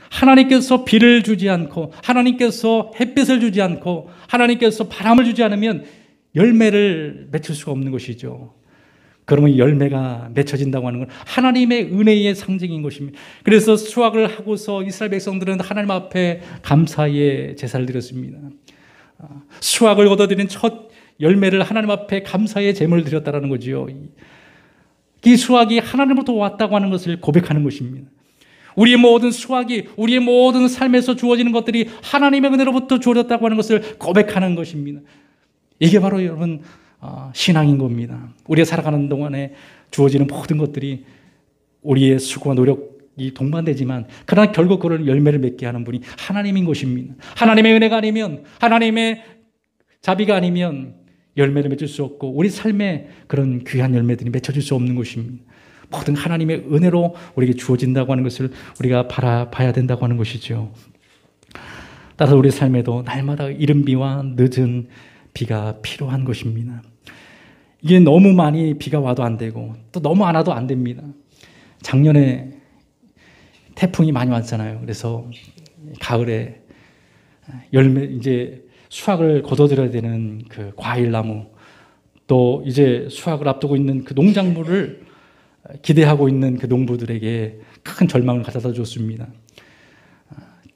하나님께서 비를 주지 않고, 하나님께서 햇빛을 주지 않고, 하나님께서 바람을 주지 않으면 열매를 맺을 수가 없는 것이죠. 그러면 열매가 맺혀진다고 하는 건 하나님의 은혜의 상징인 것입니다. 그래서 수확을 하고서 이스라엘 백성들은 하나님 앞에 감사의 제사를 드렸습니다. 수확을 거둬들인 첫 열매를 하나님 앞에 감사의 제물을 드렸다는 거지요. 이 수확이 하나님으로부터 왔다고 하는 것을 고백하는 것입니다. 우리의 모든 수확이, 우리의 모든 삶에서 주어지는 것들이 하나님의 은혜로부터 주어졌다고 하는 것을 고백하는 것입니다. 이게 바로 여러분 신앙인 겁니다. 우리가 살아가는 동안에 주어지는 모든 것들이 우리의 수고와 노력이 동반되지만, 그러나 결국 그런 열매를 맺게 하는 분이 하나님인 것입니다. 하나님의 은혜가 아니면, 하나님의 자비가 아니면 열매를 맺을 수 없고, 우리 삶에 그런 귀한 열매들이 맺혀질 수 없는 것입니다. 모든 하나님의 은혜로 우리에게 주어진다고 하는 것을 우리가 바라봐야 된다고 하는 것이죠. 따라서 우리 삶에도 날마다 이른 비와 늦은 비가 필요한 것입니다. 이게 너무 많이 비가 와도 안 되고, 또 너무 안 와도 안 됩니다. 작년에 태풍이 많이 왔잖아요. 그래서 가을에 이제 수확을 거둬들여야 되는 그 과일나무, 또 이제 수확을 앞두고 있는 그 농작물을 기대하고 있는 그 농부들에게 큰 절망을 가져다 줬습니다.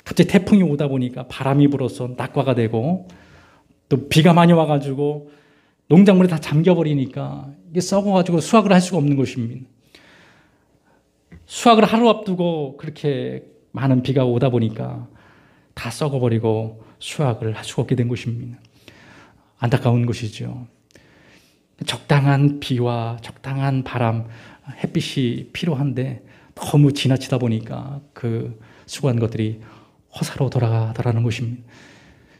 갑자기 태풍이 오다 보니까 바람이 불어서 낙과가 되고, 또 비가 많이 와가지고 농작물이 다 잠겨버리니까 이게 썩어가지고 수확을 할 수가 없는 것입니다. 수확을 하루 앞두고 그렇게 많은 비가 오다 보니까 다 썩어버리고 수확을 할 수가 없게 된 것입니다. 안타까운 것이죠. 적당한 비와 적당한 바람, 햇빛이 필요한데 너무 지나치다 보니까 그 수고한 것들이 허사로 돌아가더라는 것입니다.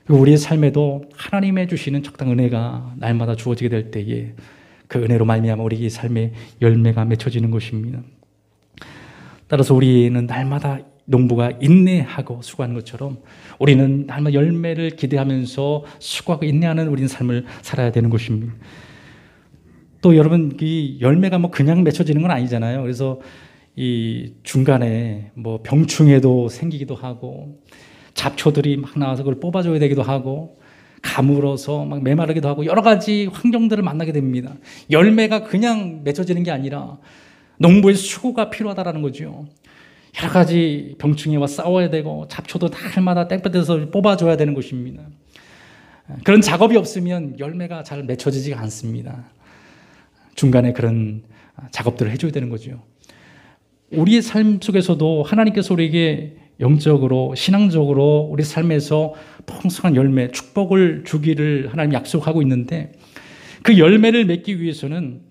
우리의 삶에도 하나님의 주시는 적당한 은혜가 날마다 주어지게 될 때에 그 은혜로 말미암아 우리의 삶에 열매가 맺혀지는 것입니다. 따라서 우리는 날마다 농부가 인내하고 수고하는 것처럼 우리는 날마다 열매를 기대하면서 수고하고 인내하는 우리의 삶을 살아야 되는 것입니다. 또 여러분, 이 열매가 뭐 그냥 맺혀지는 건 아니잖아요. 그래서 이 중간에 뭐 병충해도 생기기도 하고, 잡초들이 막 나와서 그걸 뽑아줘야 되기도 하고, 가물어서 막 메마르기도 하고, 여러 가지 환경들을 만나게 됩니다. 열매가 그냥 맺혀지는 게 아니라 농부의 수고가 필요하다는 거죠. 여러 가지 병충해와 싸워야 되고, 잡초도 날마다 땡볕에서 뽑아줘야 되는 것입니다. 그런 작업이 없으면 열매가 잘 맺혀지지가 않습니다. 중간에 그런 작업들을 해줘야 되는 거죠. 우리의 삶 속에서도 하나님께서 우리에게 영적으로, 신앙적으로 우리 삶에서 풍성한 열매, 축복을 주기를 하나님 약속하고 있는데, 그 열매를 맺기 위해서는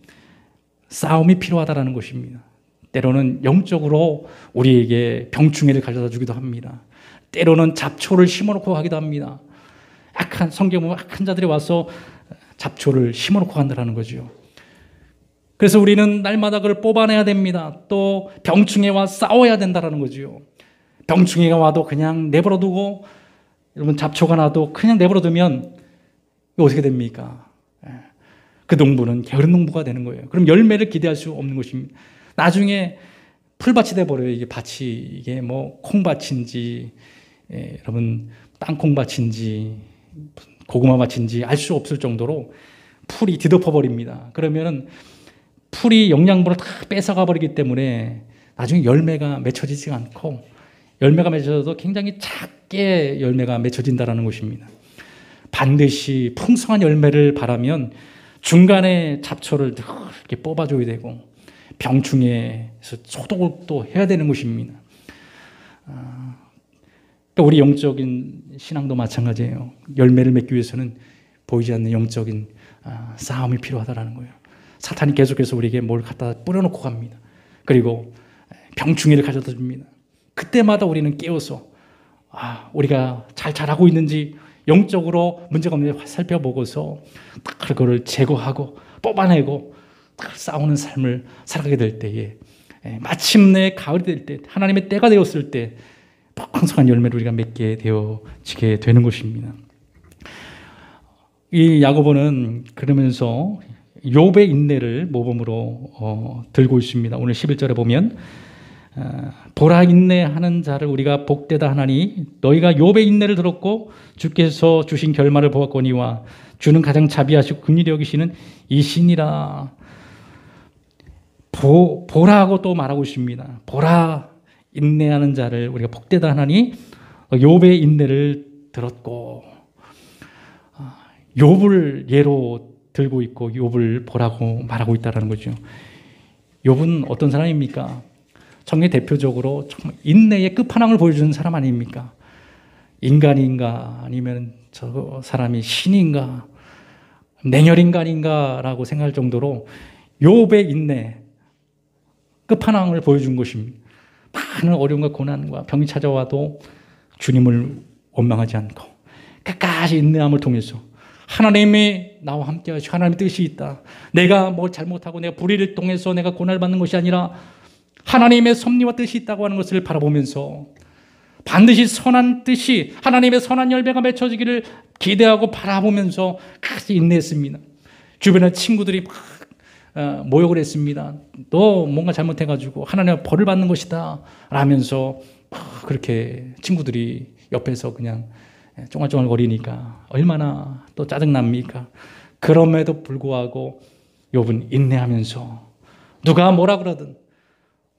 싸움이 필요하다는 것입니다. 때로는 영적으로 우리에게 병충해를 가져다 주기도 합니다. 때로는 잡초를 심어놓고 가기도 합니다. 성경 보면 악한 자들이 와서 잡초를 심어놓고 간다는 거죠. 그래서 우리는 날마다 그걸 뽑아내야 됩니다. 또 병충해와 싸워야 된다는 거죠. 병충해가 와도 그냥 내버려두고, 여러분 잡초가 나도 그냥 내버려두면 어떻게 됩니까? 그 농부는 게으른 농부가 되는 거예요. 그럼 열매를 기대할 수 없는 것입니다. 나중에 풀밭이 돼버려요. 이게 밭이, 이게 뭐 콩밭인지, 여러분 땅콩밭인지 고구마밭인지 알 수 없을 정도로 풀이 뒤덮어버립니다. 그러면은 풀이 영양분을 다 뺏어가 버리기 때문에 나중에 열매가 맺혀지지 않고, 열매가 맺혀져도 굉장히 작게 열매가 맺혀진다는 것입니다. 반드시 풍성한 열매를 바라면 중간에 잡초를 이렇게 뽑아줘야 되고, 병충해에서 소독을 또 해야 되는 것입니다. 우리 영적인 신앙도 마찬가지예요. 열매를 맺기 위해서는 보이지 않는 영적인 싸움이 필요하다는 거예요. 사탄이 계속해서 우리에게 뭘 갖다 뿌려놓고 갑니다. 그리고 병충해를 가져다 줍니다. 그때마다 우리는 깨어서 우리가 잘 자라고 있는지, 영적으로 문제가 없는지 살펴보고서 그걸 제거하고 뽑아내고 싸우는 삶을 살아가게 될 때에, 마침내 가을이 될 때, 하나님의 때가 되었을 때 풍성한 열매를 우리가 맺게 되어지게 되는 것입니다. 이 야고보는 그러면서 욥의 인내를 모범으로 들고 있습니다. 오늘 11절에 보면 보라 인내하는 자를 우리가 복되다 하나니 너희가 욥의 인내를 들었고 주께서 주신 결말을 보았거니와 주는 가장 자비하시고 긍휼히 여기시는 이신이라. 보라고 또 말하고 있습니다. 보라 인내하는 자를 우리가 복되다 하나니 욥의 인내를 들었고, 욥을 예로 들고 있고 욥을 보라고 말하고 있다는 거죠. 욥은 어떤 사람입니까? 정말 대표적으로 정말 인내의 끝판왕을 보여주는 사람 아닙니까? 인간인가 아니면 저 사람이 신인가 냉혈인간인가라고 생각할 정도로 욥의 인내 끝판왕을 보여준 것입니다. 많은 어려움과 고난과 병이 찾아와도 주님을 원망하지 않고 끝까지 인내함을 통해서 하나님이 나와 함께 하시고 하나님의 뜻이 있다. 내가 뭘 잘못하고 내가 불의를 통해서 내가 고난을 받는 것이 아니라 하나님의 섭리와 뜻이 있다고 하는 것을 바라보면서 반드시 선한 뜻이 하나님의 선한 열매가 맺혀지기를 기대하고 바라보면서 끝까지 인내했습니다. 주변에 친구들이 막 모욕을 했습니다. 너 뭔가 잘못해가지고 하나님의 벌을 받는 것이다 라면서 그렇게 친구들이 옆에서 그냥 쫑알쫑알 거리니까 얼마나 또 짜증납니까? 그럼에도 불구하고 욥은 인내하면서 누가 뭐라 그러든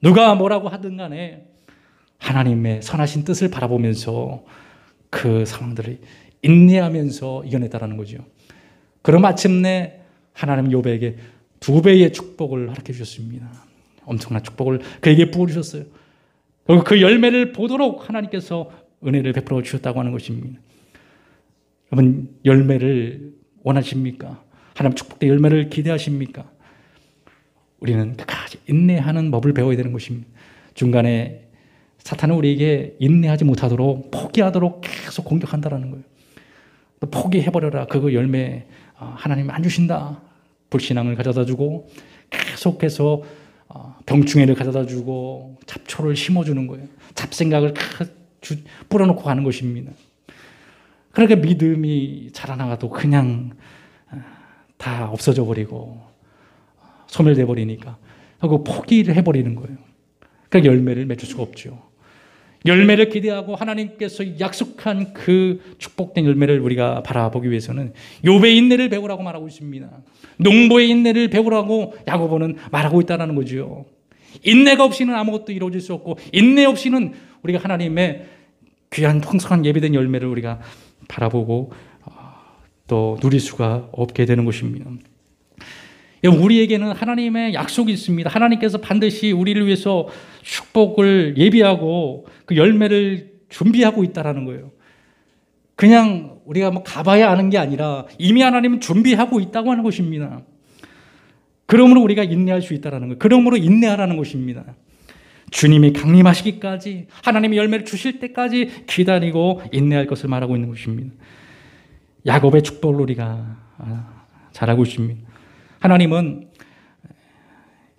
누가 뭐라고 하든 간에 하나님의 선하신 뜻을 바라보면서 그 상황들을 인내하면서 이겨냈다는 거죠. 그럼 마침내 하나님 욥에게 2배의 축복을 허락해 주셨습니다. 엄청난 축복을 그에게 부어주셨어요. 그리고 그 열매를 보도록 하나님께서 은혜를 베풀어 주셨다고 하는 것입니다. 여러분, 열매를 원하십니까? 하나님 축복된 열매를 기대하십니까? 우리는 끝까지 인내하는 법을 배워야 되는 것입니다. 중간에 사탄은 우리에게 인내하지 못하도록 포기하도록 계속 공격한다는 거예요. 또 포기해버려라. 그거 열매 하나님 안 주신다. 불신앙을 가져다 주고 계속해서 병충해를 가져다 주고 잡초를 심어주는 거예요. 잡생각을 뿌려놓고 가는 것입니다. 그러니까 믿음이 자라나가도 그냥 다 없어져 버리고 소멸돼 버리니까 하고 포기를 해버리는 거예요. 그러니까 열매를 맺을 수가 없죠. 열매를 기대하고 하나님께서 약속한 그 축복된 열매를 우리가 바라보기 위해서는 욥의 인내를 배우라고 말하고 있습니다. 농부의 인내를 배우라고 야고보는 말하고 있다는 거죠. 인내가 없이는 아무것도 이루어질 수 없고 인내 없이는 우리가 하나님의 귀한 풍성한 예비된 열매를 우리가 바라보고 또 누릴 수가 없게 되는 것입니다. 우리에게는 하나님의 약속이 있습니다. 하나님께서 반드시 우리를 위해서 축복을 예비하고 그 열매를 준비하고 있다는 거예요. 그냥 우리가 뭐 가봐야 아는 게 아니라 이미 하나님은 준비하고 있다고 하는 것입니다. 그러므로 우리가 인내할 수 있다는 거예요. 그러므로 인내하라는 것입니다. 주님이 강림하시기까지 하나님의 열매를 주실 때까지 기다리고 인내할 것을 말하고 있는 것입니다. 야곱의 축복을 우리가 잘 알고 있습니다. 하나님은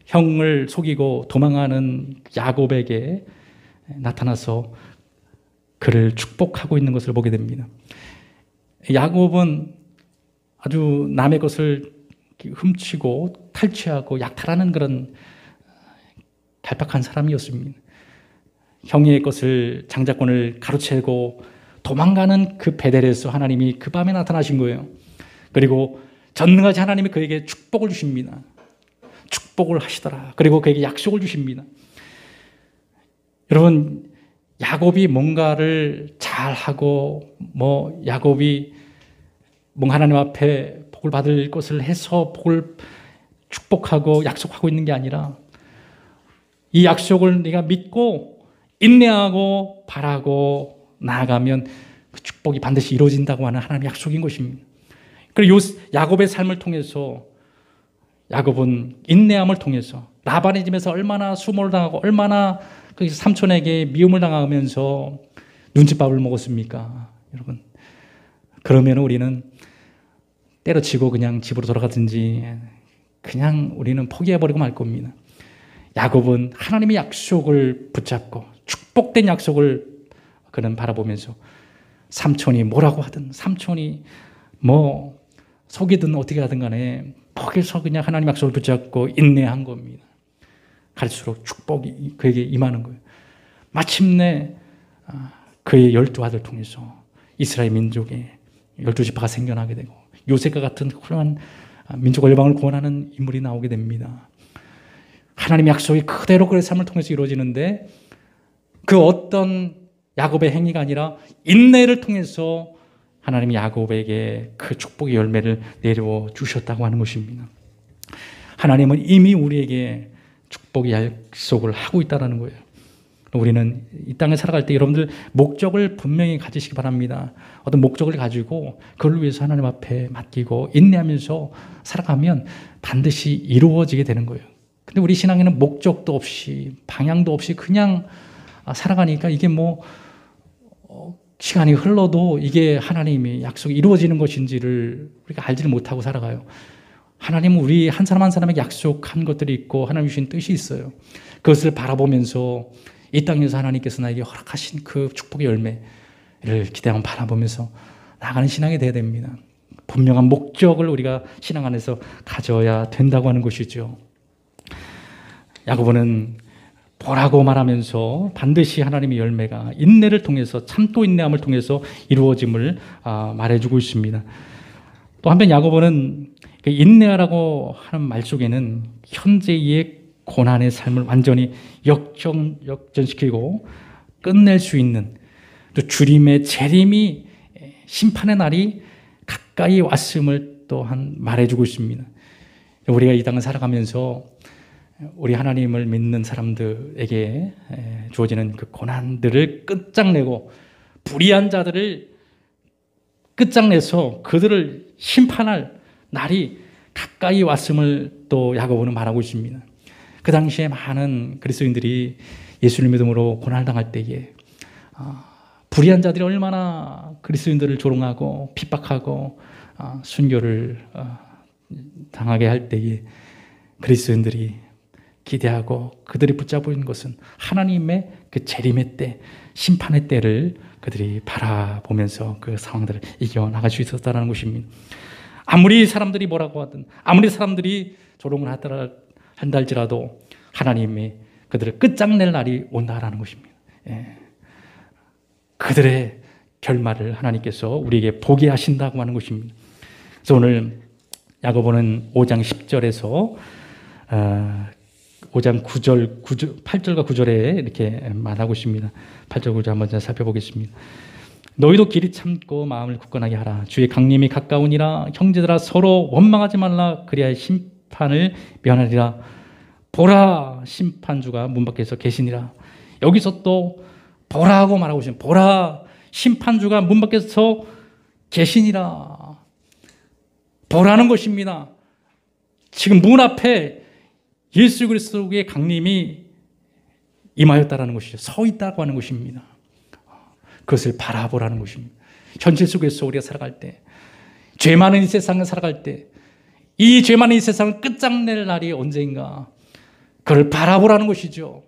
형을 속이고 도망하는 야곱에게 나타나서 그를 축복하고 있는 것을 보게 됩니다. 야곱은 아주 남의 것을 훔치고 탈취하고 약탈하는 그런 탈박한 사람이었습니다. 형의 것을 장자권을 가로채고 도망가는 그 베델에서 하나님이 그 밤에 나타나신 거예요. 그리고 전능하신 하나님이 그에게 축복을 주십니다. 축복을 하시더라. 그리고 그에게 약속을 주십니다. 여러분, 야곱이 뭔가를 잘하고 야곱이 뭔가 하나님 앞에 복을 받을 것을 해서 복을 축복하고 약속하고 있는 게 아니라 이 약속을 네가 믿고 인내하고 바라고 나아가면 그 축복이 반드시 이루어진다고 하는 하나님의 약속인 것입니다. 그리고 야곱의 삶을 통해서 야곱은 인내함을 통해서 라반의 집에서 얼마나 수모를 당하고 얼마나 그 삼촌에게 미움을 당하면서 눈칫밥을 먹었습니까? 여러분, 그러면 우리는 때려치고 그냥 집으로 돌아가든지 그냥 우리는 포기해버리고 말 겁니다. 야곱은 하나님의 약속을 붙잡고 축복된 약속을 그는 바라보면서 삼촌이 뭐라고 하든 삼촌이 속이든 어떻게 하든 간에 거기서 그냥 하나님 약속을 붙잡고 인내한 겁니다. 갈수록 축복이 그에게 임하는 거예요. 마침내 그의 12아들 통해서 이스라엘 민족의 12지파가 생겨나게 되고 요셉과 같은 훌륭한 민족과 열방을 구원하는 인물이 나오게 됩니다. 하나님의 약속이 그대로 그의 삶을 통해서 이루어지는데 그 어떤 야곱의 행위가 아니라 인내를 통해서 하나님이 야곱에게 그 축복의 열매를 내려 주셨다고 하는 것입니다. 하나님은 이미 우리에게 축복의 약속을 하고 있다는 거예요. 우리는 이 땅에 살아갈 때 여러분들 목적을 분명히 가지시기 바랍니다. 어떤 목적을 가지고 그걸 위해서 하나님 앞에 맡기고 인내하면서 살아가면 반드시 이루어지게 되는 거예요. 근데 우리 신앙에는 목적도 없이 방향도 없이 그냥 살아가니까 이게 시간이 흘러도 이게 하나님의 약속이 이루어지는 것인지를 우리가 알지를 못하고 살아가요. 하나님은 우리 한 사람 한 사람에게 약속한 것들이 있고 하나님 주신 뜻이 있어요. 그것을 바라보면서 이 땅에서 하나님께서 나에게 허락하신 그 축복의 열매를 기대하며 바라보면서 나아가는 신앙이 되어야 됩니다. 분명한 목적을 우리가 신앙 안에서 가져야 된다고 하는 것이죠. 야고보는 보라고 말하면서 반드시 하나님의 열매가 인내를 통해서 참고 인내함을 통해서 이루어짐을 말해주고 있습니다. 또 한편 야고보는 인내하라고 하는 말 속에는 현재의 고난의 삶을 완전히 역전시키고 끝낼 수 있는 또 주님의 재림이 심판의 날이 가까이 왔음을 또한 말해주고 있습니다. 우리가 이 땅을 살아가면서 우리 하나님을 믿는 사람들에게 주어지는 그 고난들을 끝장내고 불의한 자들을 끝장내서 그들을 심판할 날이 가까이 왔음을 또 야고보는 말하고 있습니다. 그 당시에 많은 그리스도인들이 예수를 믿음으로 고난을 당할 때에 불의한 자들이 얼마나 그리스도인들을 조롱하고 핍박하고 순교를 당하게 할 때에 그리스도인들이 기대하고 그들이 붙잡은 것은 하나님의 그 재림의 때, 심판의 때를 그들이 바라보면서 그 상황들을 이겨나갈 수 있었다는 것입니다. 아무리 사람들이 뭐라고 하든 아무리 사람들이 조롱을 한다 할지라도 하나님이 그들을 끝장낼 날이 온다라는 것입니다. 그들의 결말을 하나님께서 우리에게 보게 하신다고 하는 것입니다. 그래서 오늘 야고보는 5장 10절에서 5장 8절과 9절에 이렇게 말하고 있습니다. 8절 9절 한번 살펴보겠습니다. 너희도 길이 참고 마음을 굳건하게 하라. 주의 강림이 가까우니라. 형제들아 서로 원망하지 말라. 그리하여 심판을 면하리라. 보라, 심판주가 문 밖에서 계시니라. 여기서 또 보라고 말하고 있습니다. 보라, 심판주가 문 밖에서 계시니라. 보라는 것입니다. 지금 문 앞에 예수 그리스도의 강림이 임하였다라는 것이죠. 서 있다고 하는 것입니다. 그것을 바라보라는 것입니다. 현실 속에서 우리가 살아갈 때, 죄 많은 이 세상을 살아갈 때, 이 죄 많은 이 세상을 끝장낼 날이 언제인가, 그걸 바라보라는 것이죠.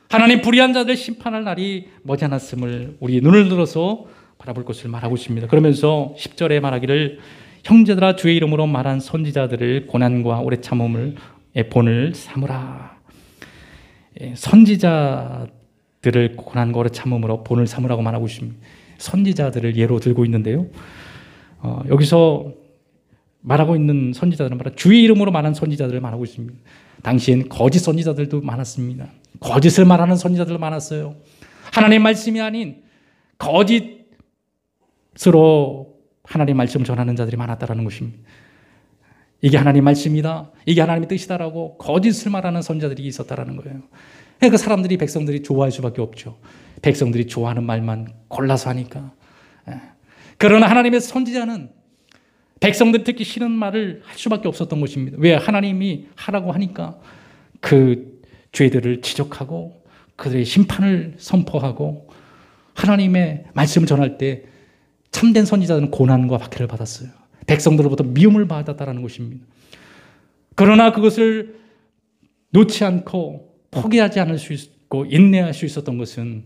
하나님 불의한 자들 심판할 날이 머지않았음을 우리 눈을 들어서 바라볼 것을 말하고 있습니다. 그러면서 10절에 말하기를 형제들아 주의 이름으로 말한 선지자들을 고난과 오래 참음을 본을 삼으라. 선지자들을 고난과 오래 참음으로 본을 삼으라고 말하고 있습니다. 선지자들을 예로 들고 있는데요. 여기서 말하고 있는 선지자들은 바로 주의 이름으로 말한 선지자들을 말하고 있습니다. 당시엔 거짓 선지자들도 많았습니다. 거짓을 말하는 선지자들도 많았어요. 하나님의 말씀이 아닌 거짓으로 하나님의 말씀을 전하는 자들이 많았다는 것입니다. 이게 하나님의 말씀이다, 이게 하나님의 뜻이다라고 거짓을 말하는 선지자들이 있었다는 거예요. 그러니까 사람들이, 백성들이 좋아할 수밖에 없죠. 백성들이 좋아하는 말만 골라서 하니까. 그러나 하나님의 선지자는 백성들이 듣기 싫은 말을 할 수밖에 없었던 것입니다. 왜? 하나님이 하라고 하니까 그 죄들을 지적하고 그들의 심판을 선포하고 하나님의 말씀을 전할 때 참된 선지자들은 고난과 박해를 받았어요. 백성들로부터 미움을 받았다는 것입니다. 그러나 그것을 놓지 않고 포기하지 않을 수 있고 인내할 수 있었던 것은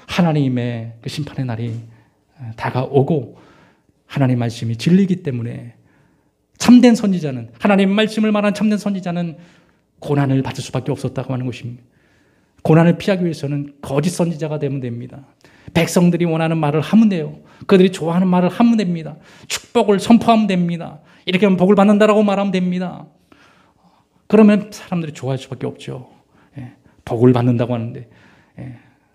하나님의 그 심판의 날이 다가오고 하나님 말씀이 진리이기 때문에 참된 선지자는, 하나님 말씀을 말한 참된 선지자는 고난을 받을 수밖에 없었다고 하는 것입니다. 고난을 피하기 위해서는 거짓 선지자가 되면 됩니다. 백성들이 원하는 말을 하면 돼요. 그들이 좋아하는 말을 하면 됩니다. 축복을 선포하면 됩니다. 이렇게 하면 복을 받는다라고 말하면 됩니다. 그러면 사람들이 좋아할 수밖에 없죠. 복을 받는다고 하는데,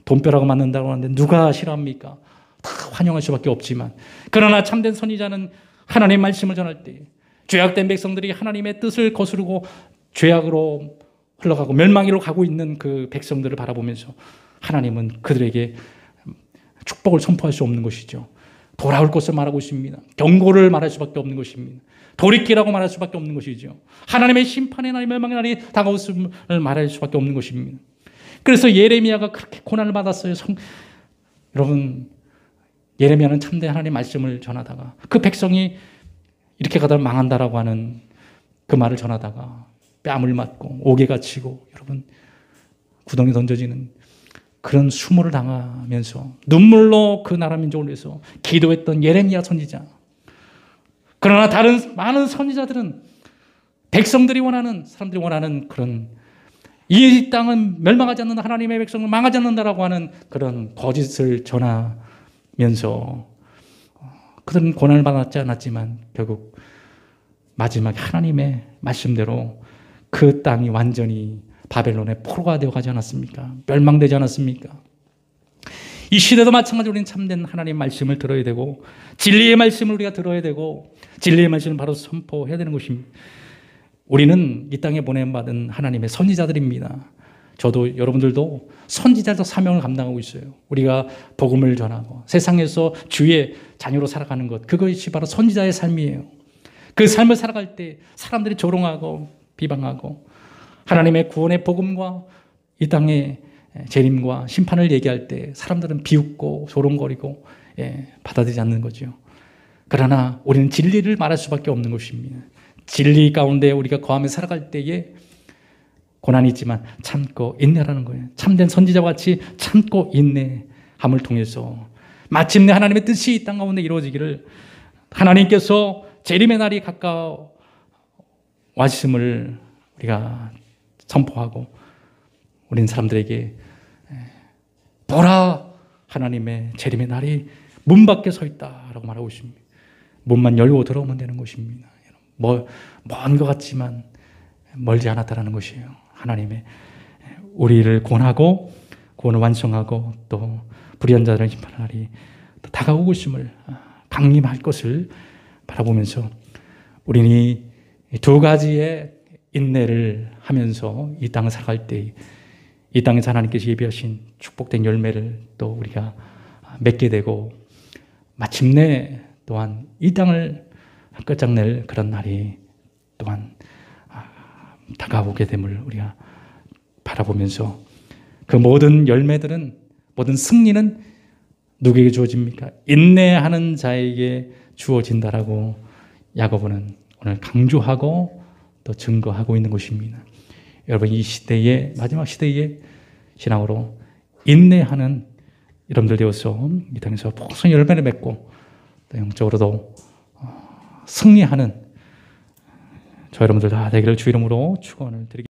돈벼락을 맞는다고 하는데 누가 싫어합니까? 다 환영할 수밖에 없지만, 그러나 참된 선지자는 하나님의 말씀을 전할 때 죄악된 백성들이 하나님의 뜻을 거스르고 죄악으로 흘러가고 멸망으로 가고 있는 그 백성들을 바라보면서 하나님은 그들에게 축복을 선포할 수 없는 것이죠. 돌아올 것을 말하고 있습니다. 경고를 말할 수밖에 없는 것입니다. 돌이키라고 말할 수밖에 없는 것이죠. 하나님의 심판의 날이, 멸망의 날이 다가왔음을 말할 수밖에 없는 것입니다. 그래서 예레미야가 그렇게 고난을 받았어요. 여러분, 예레미야는 참된 하나님의 말씀을 전하다가 그 백성이 이렇게 가다 망한다라고 하는 그 말을 전하다가 뺨을 맞고 옥에 갇히고 여러분 구덩이에 던져지는 그런 수모를 당하면서 눈물로 그 나라 민족을 위해서 기도했던 예레미야 선지자. 그러나 다른 많은 선지자들은 백성들이 원하는, 사람들이 원하는 그런 이 땅은 멸망하지 않는다, 하나님의 백성은 망하지 않는다라고 하는 그런 거짓을 전하면서 그들은 고난을 받았지 않았지만 결국 마지막에 하나님의 말씀대로 그 땅이 완전히 바벨론의 포로가 되어가지 않았습니까? 멸망되지 않았습니까? 이 시대도 마찬가지로 우리는 참된 하나님의 말씀을 들어야 되고 진리의 말씀을 우리가 들어야 되고 진리의 말씀을 바로 선포해야 되는 것입니다. 우리는 이 땅에 보냄받은 하나님의 선지자들입니다. 저도 여러분들도 선지자적 사명을 감당하고 있어요. 우리가 복음을 전하고 세상에서 주의 자녀로 살아가는 것, 그것이 바로 선지자의 삶이에요. 그 삶을 살아갈 때 사람들이 조롱하고 비방하고 하나님의 구원의 복음과 이 땅의 재림과 심판을 얘기할 때 사람들은 비웃고 조롱거리고 받아들이지 않는 거죠. 그러나 우리는 진리를 말할 수밖에 없는 것입니다. 진리 가운데 우리가 거하며 살아갈 때에 고난이 있지만 참고 인내라는 거예요. 참된 선지자와 같이 참고 인내함을 통해서 마침내 하나님의 뜻이 이 땅 가운데 이루어지기를 하나님께서 재림의 날이 가까워왔음을 우리가 선포하고 우린 사람들에게 보라 하나님의 재림의 날이 문 밖에 서 있다라고 말하고 있습니다. 문만 열고 들어오면 되는 것입니다. 먼 것 같지만 멀지 않았다라는 것이에요. 하나님의 우리를 구원하고 구원을 완성하고 또 불의한 자들을 심판할 날이 다가오고 있음을 강림할 것을 바라보면서 우리는 이 두 가지의 인내를 하면서 이 땅을 살아갈 때 이 땅에서 하나님께서 예비하신 축복된 열매를 또 우리가 맺게 되고 마침내 또한 이 땅을 끝장낼 그런 날이 또한 다가오게 됨을 우리가 바라보면서 그 모든 열매들은, 모든 승리는 누구에게 주어집니까? 인내하는 자에게 주어진다라고 야고보는 오늘 강조하고 또 증거하고 있는 것입니다. 여러분, 이 시대의 마지막 시대의 신앙으로 인내하는 여러분들 되어서 이 땅에서 풍성한 열매를 맺고 또 영적으로도 승리하는 저 여러분들 다 되기를 주 이름으로 축원을 드리겠습니다.